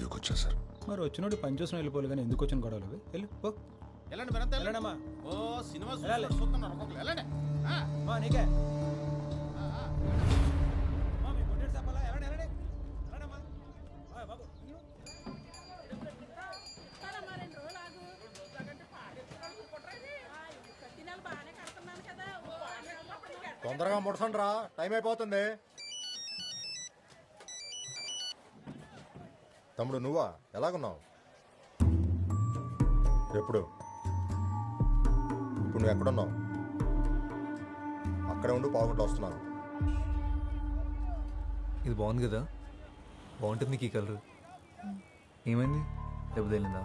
ఇంటర్వ్యూకి వచ్చా సార్. మరి వచ్చినోడు పని చూసిన వెళ్ళిపోవాలి కానీ ఎందుకు వచ్చిన గొడవలు అవి? వెళ్ళు పో. వెళ్ళండి మీరంతా వెళ్ళండమ్మా. ఓ సినిమా వెళ్ళాలి. చూస్తున్నారు ఒక్కొక్కరు వెళ్ళండి. మా నీకే మా మీ కొట్టేడు చెప్పాలా? వెళ్ళండి వెళ్ళండి వెళ్ళండమ్మా. బాబు తొందరగా ముడసండి రా, టైం అయిపోతుంది. తమ్ముడు నువ్వా? ఎలాగున్నావు? ఎప్పుడు? ఇప్పుడు నువ్వు ఎక్కడున్నావు? అక్కడే ఉండి పావుగొట్టు వస్తున్నాను. ఇది బాగుంది కదా, బాగుంటుంది నీకు ఈ కలర్. ఏమైంది, దెబ్బ తగిలిందా?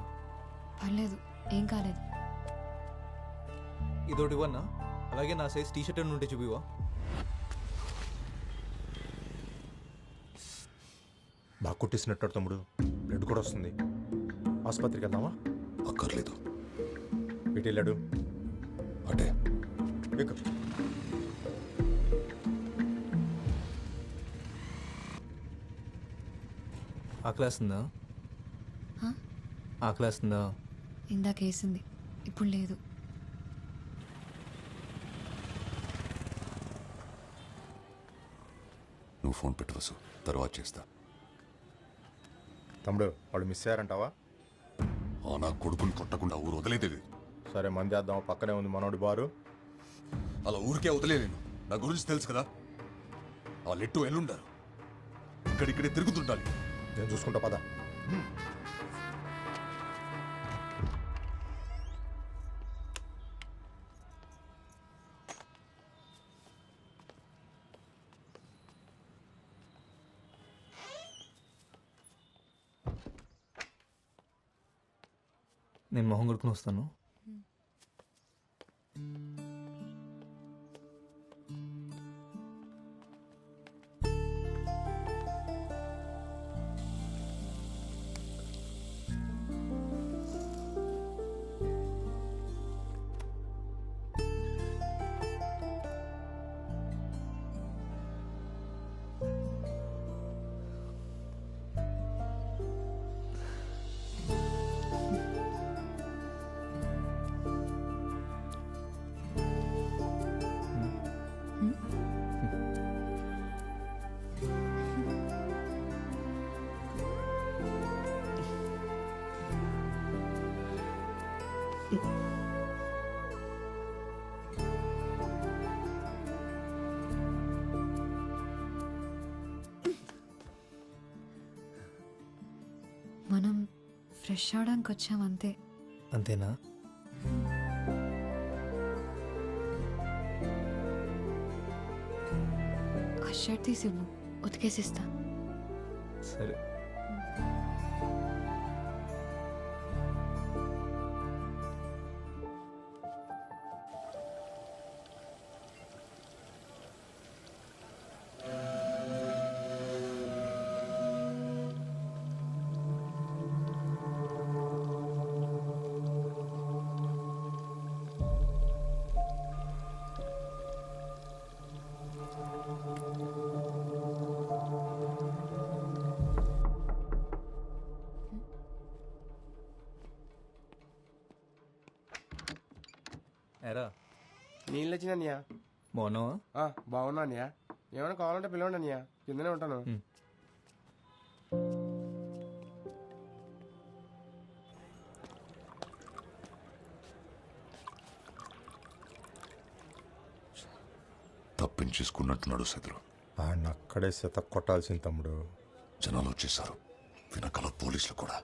పర్లేదు, ఏం కాలేదు. ఇదోటి ఇవ్వన్నా, అలాగే నా సైజ్ టీ షర్ట్ ఉంటే చూపివా? బాగా కొట్టేసినట్టు తమ్ముడు, బ్లడ్ కూడా వస్తుంది. ఆసుపత్రికి వెళ్దామా? అక్కర్లేదు. ఇటు వెళ్ళాడు అటే ఎక్కు. ఆకలేస్తుందా? ఆకలేస్తుందా? ఇందాక వేసింది, ఇప్పుడు లేదు. నువ్వు ఫోన్ పెట్టు వసు, తర్వాత చేస్తా. తమ్ముడు వాళ్ళు మిస్ అయ్యారంటావా? నా కొడుకుని కొట్టకుండా ఊరు వదిలేదే. సరే మంది వేద్దాం, పక్కనే ఉంది మనోడి బారు. అలా ఊరికే వదిలేను. నా గురించి తెలుసు కదా, వాళ్ళు ఎట్టు ఎల్లుండారు, ఇక్కడిక్కడే తిరుగుతుండాలి. నేను చూసుకుంటా పద. నేను మొహం కొడుకుని వస్తాను. మనం ఫ్రెష్ అవడానికి వచ్చాం అంతే. అంతేనా? ఆ షర్ట్ తీసివ్వు, ఉతికేసిస్తా. సరే. ఎరా నీళ్ళు వచ్చినయ్యా. బాగున్నావా? బాగున్నా అన్నయ్య. ఏమైనా కావాలంటే పిలవండి అన్నయ్య, కిందనే ఉంటాను. తప్పించేసుకున్నట్టున్నాడు శత్రు. ఆయన అక్కడే శత కొట్టాల్సింది తమ్ముడు. జనాలు వచ్చేసారు, వెనకాల పోలీసులు కూడా.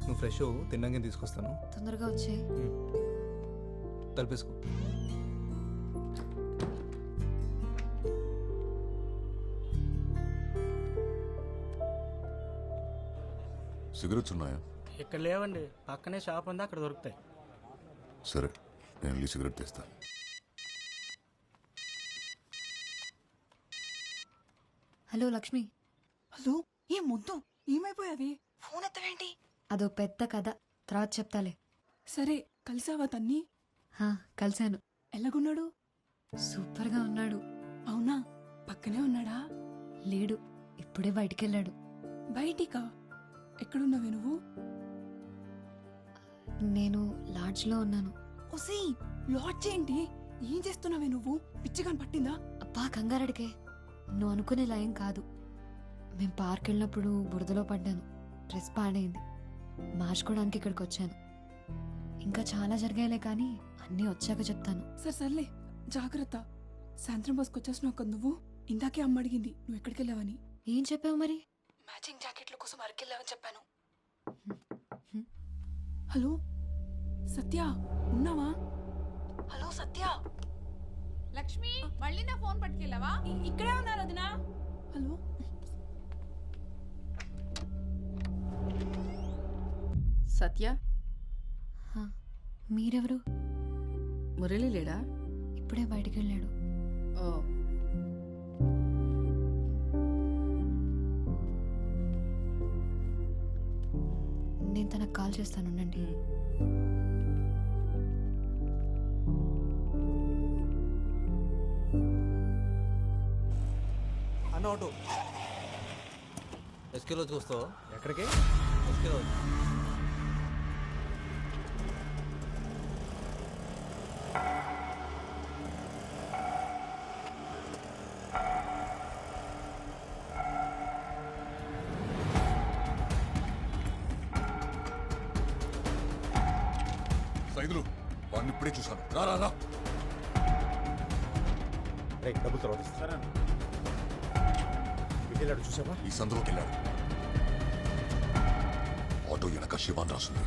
నువ్వు ఫ్రెష్ తిన్నాక తీసుకొస్తాను. తొందరగా వచ్చే. తలపేసుకో. సిగరెట్స్ ఉన్నాయా? ఇక్కడ లేవండి, పక్కనే షాప్ ఉంది, అక్కడ దొరుకుతాయి. సరే, నేను వెళ్ళి సిగరెట్ తెస్తా. హలో లక్ష్మి. హలో, ఏం ముద్దు ఏమైపోయావి? ఫోన్ ఎత్తవేంటి? అదో పెద్ద కథ, తర్వాత చెప్తాలే. సరే, కలిసావా తన్ని? కలిశాను. ఎలాగున్నాడు? సూపర్గా ఉన్నాడు. అవునా? పక్కనే ఉన్నాడా? లేడు, ఇప్పుడే బయటికెళ్ళాడు. బయటికా? ఎక్కడున్నావే నువ్వు? నేను లాడ్జ్లో ఉన్నాను. ఒసే, లాడ్జ్ ఏంటి? ఏం చేస్తున్నావే నువ్వు? పిచ్చిగా పట్టిందా? అబ్బా కంగారడికే, నువ్వు అనుకునేలా ఏం కాదు. మేము పార్క్ వెళ్ళినప్పుడు బురదలో పడ్డాను, డ్రెస్ పాడైంది, మార్చుకోవడానికి ఇక్కడికి వచ్చాను. ఇంకా చాలా జరిగాయిలే కానీ అన్నీ వచ్చాక చెప్తాను. సర్లే, జాగ్రత్త. సాయంత్రం బస్కి వచ్చేసినావు కదా నువ్వు. ఇందాకే అమ్మ అడిగింది నువ్వు ఎక్కడికి వెళ్ళావని. ఏం చెప్పావు మరి? మ్యాచింగ్ జాకెట్ల కోసం అరకెళ్ళావని చెప్పాను. హలో సత్య, ఉన్నావా? హలో సత్య. లక్ష్మి, మళ్ళీ నా ఫోన్ పట్టుకెళ్ళావా? ఇక్కడే ఉన్నారు వదినా. హలో సత్య, హా, మీరెవరు? మురళి లేడా? ఇప్పుడే బయటికెళ్ళాడు. ఓ, నేను తనకు కాల్ చేస్తాను, ఉండండి. అన్న ఆటో ఎస్కే రోజుకి వస్తావా? ఎక్కడికి? ఎస్కే రోజు సైదులు వాడిని ఇప్పుడే చూశాను. రా రా రా. రే డబ్బులు తర్వాత ఇస్తా. సరే వెళ్ళాడు చూసావా? ఈ సందులోకి వెళ్ళాడు. ఆటో వెనక శివాన్ రాస్తుంది.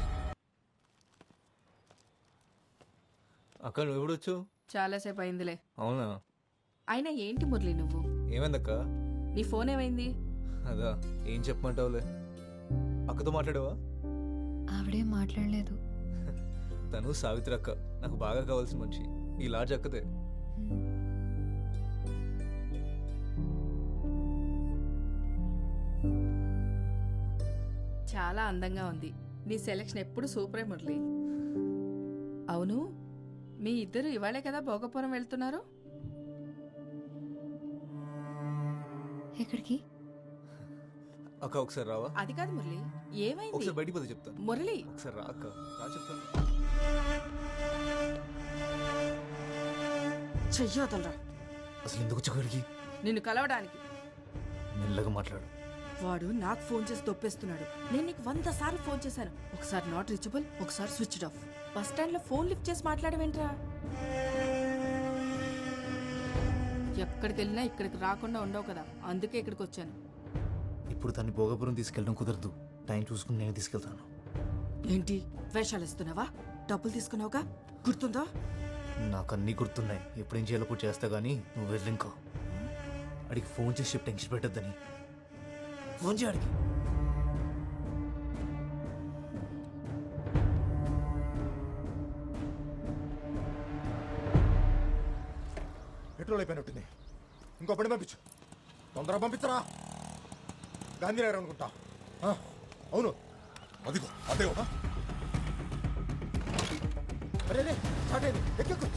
అక్క నువ్వు ఎప్పుడు వచ్చావు? చాలాసేపు అయిందిలే. అవునా? అయినా ఏంటి మురళి నువ్వు? ఏమైందక్క? నీ ఫోన్ ఏమైంది? అదా, ఏం చెప్పమంటావులే. అక్కతో మాట్లాడావా? ఆవిడేం మాట్లాడలేదు. తను సావిత్రి అక్క, నాకు బాగా కావాల్సిన మనిషి. ఈ లాడ్జ్ అక్కదే. చాలా అందంగా ఉంది. నీ సెలెక్షన్ ఎప్పుడు సూపరే మురళి. అవును, మీ ఇద్దరు ఇవాళే కదా భోగపురం వెళ్తున్నారు? ఎక్కడికి? అక్క ఒకసారి రావా? అది కాదు మురళి, ఏమైంది? ఒకసారి బయటికి పోతే చెప్తాను. మురళి, ఒకసారి రా అక్క, రా చెప్తాను. చెయ్యొదలరా. అసలు ఎందుకు వచ్చి నిన్ను కలవడానికి. మెల్లగా మాట్లాడు. వాడు నాకు ఫోన్ చేసి దొప్పేస్తున్నాడు. నేను నీకు 100 సార్లు ఫోన్ చేశాను. ఒకసారి నాట్ రీచబుల్, ఒకసారి స్విచ్డ్ ఆఫ్. బస్ స్టాండ్ లో ఫోన్ లిఫ్ట్ చేసి మాట్లాడవేంట్రా? ఎక్కడికి వెళ్ళినా ఇక్కడికి రాకుండా ఉండవు కదా, అందుకే ఇక్కడికి వచ్చాను. ఇప్పుడు తన్ని భోగపురం తీసుకెళ్ళడం కుదరదు. టైం చూసుకుని నేను తీసుకెళ్తాను. ఏంటి వేషాలు ఇస్తున్నావా? డబ్బులు తీసుకున్నావుగా, గుర్తుందా? నాకు అన్నీ గుర్తున్నాయి. ఎప్పుడేం చేయాలో కూడా చేస్తా కానీ నువ్వు వెళ్ళి ఇంకో అడిగి ఫోన్ చేసి చెప్పి టెన్షన్ పెట్టద్దని. ఫోన్ చేయడికి. పెట్రోల్ అయిపోయినట్టుంది. ఇంకో పని పంపించు. తొందరగా పంపించరా. గాంధీనగర్ అనుకుంటా. అవును. అదిగో అదే. అరే రే, స్టార్ట్ అయింది. ఎక్కెక్కు.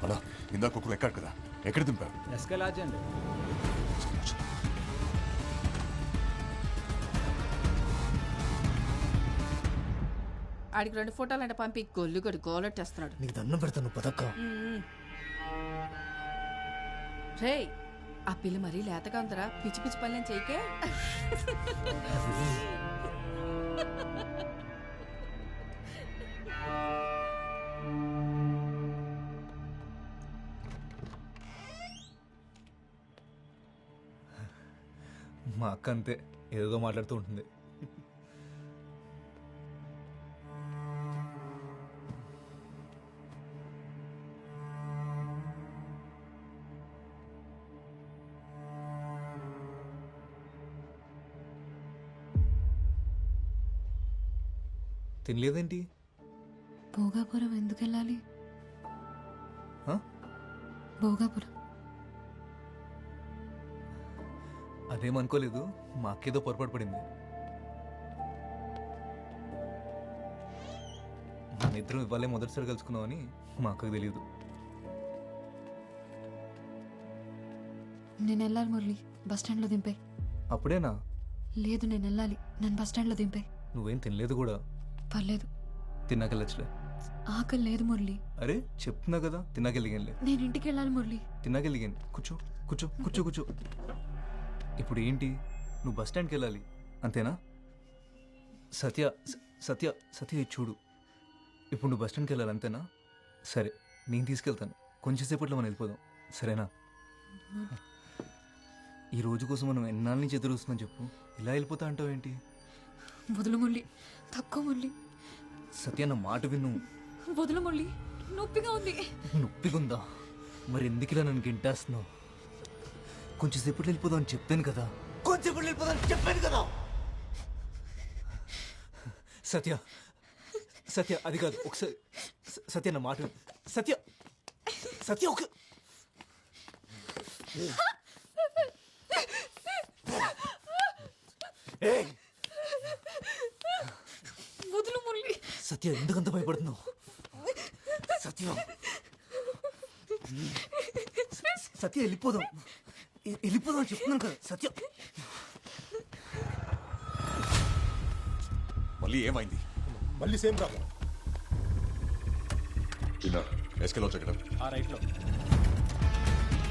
అలా ఇందాక ఒకరు ఎక్కాడు కదా, ఎక్కడ దింపారు? ఎస్కే లాడ్జ్ అండి. ఆడికి 2 ఫోటోలు అంటే పంపి గొల్లుగడు గోలెట్టేస్తున్నాడు. నీకు దండం పెడతాను పదక్క. రే, ఆ పిల్ల మరీ లేతగా ఉందరా, పిచ్చి పిచ్చి పనులేం చేయకే. మా అక్క అంతే, ఏదో మాట్లాడుతూ ఉంటుంది. తినలేదేంటి? భోగాపురం ఎందుకు వెళ్ళాలి? భోగాపురం. అదేమనుకోలేదు, మా అక్కేదో పొరపాటు పడింది. మన ఇద్దరం ఇవ్వాలే మొదటిసారి కలుసుకున్నామని మా అక్కకు తెలియదు. నేను వెళ్ళాలి మురళి, బస్ స్టాండ్లో దింపే. అప్పుడేనా? లేదు, నేను వెళ్ళాలి, నన్ను బస్ స్టాండ్లో దింపే. నువ్వేం తినలేదు కూడా. పర్లేదు, తిన్నాకెళ్ళచ్చులే. ఆకలి లేదు మురళి. అరే చెప్తున్నా కదా, తిన్నాకెళ్ళిగానులే. నేను ఇంటికి వెళ్ళాలి మురళి. తిన్నాకెళ్ళిగాను. కూర్చో కూర్చో కూర్చో కూర్చో. ఇప్పుడు ఏంటి, నువ్వు బస్ స్టాండ్కి వెళ్ళాలి అంతేనా? సత్య సత్య సత్య ఇది చూడు, ఇప్పుడు నువ్వు బస్ స్టాండ్కి వెళ్ళాలి అంతేనా? సరే, నేను తీసుకెళ్తాను. కొంచెం సేపట్లో మనం వెళ్ళిపోదాం, సరేనా? ఈ రోజు కోసం మనం ఎన్నాళ్ళ నుంచి ఎదురు వస్తున్నాం చెప్పు. ఇలా వెళ్ళిపోతా అంటావు ఏంటి? వదులు మురళి, తక్కువ మురళి. సత్య నా మాట విను. వదులు మురళి, నొప్పిగా ఉంది. నొప్పిగా ఉందా? మరి ఎందుకు ఇలా నన్ను గింటేస్తున్నావు? కొంచెం సేపట్లో వెళ్ళిపోదాం అని చెప్పాను కదా. కొంచెం సేపట్లో వెళ్ళిపోదాం అని చెప్పాను కదా. సత్య సత్య అది కాదు, ఒకసారి సత్య నా మాట విను. సత్య సత్య ఒక ఏయ్! వదులు మురళి. సత్య ఎందుకంత భయపడుతున్నావు? సత్య సత్య వెళ్ళిపోదాం, వెళ్ళిపోదాం అని చెప్తున్నాను కదా. సత్య మళ్ళీ ఏమైంది? మళ్ళీ సేమ్ ప్రాబ్లం. ఎస్కెళ్ళొచ్చు ఇక్కడ. ఆ రైట్లో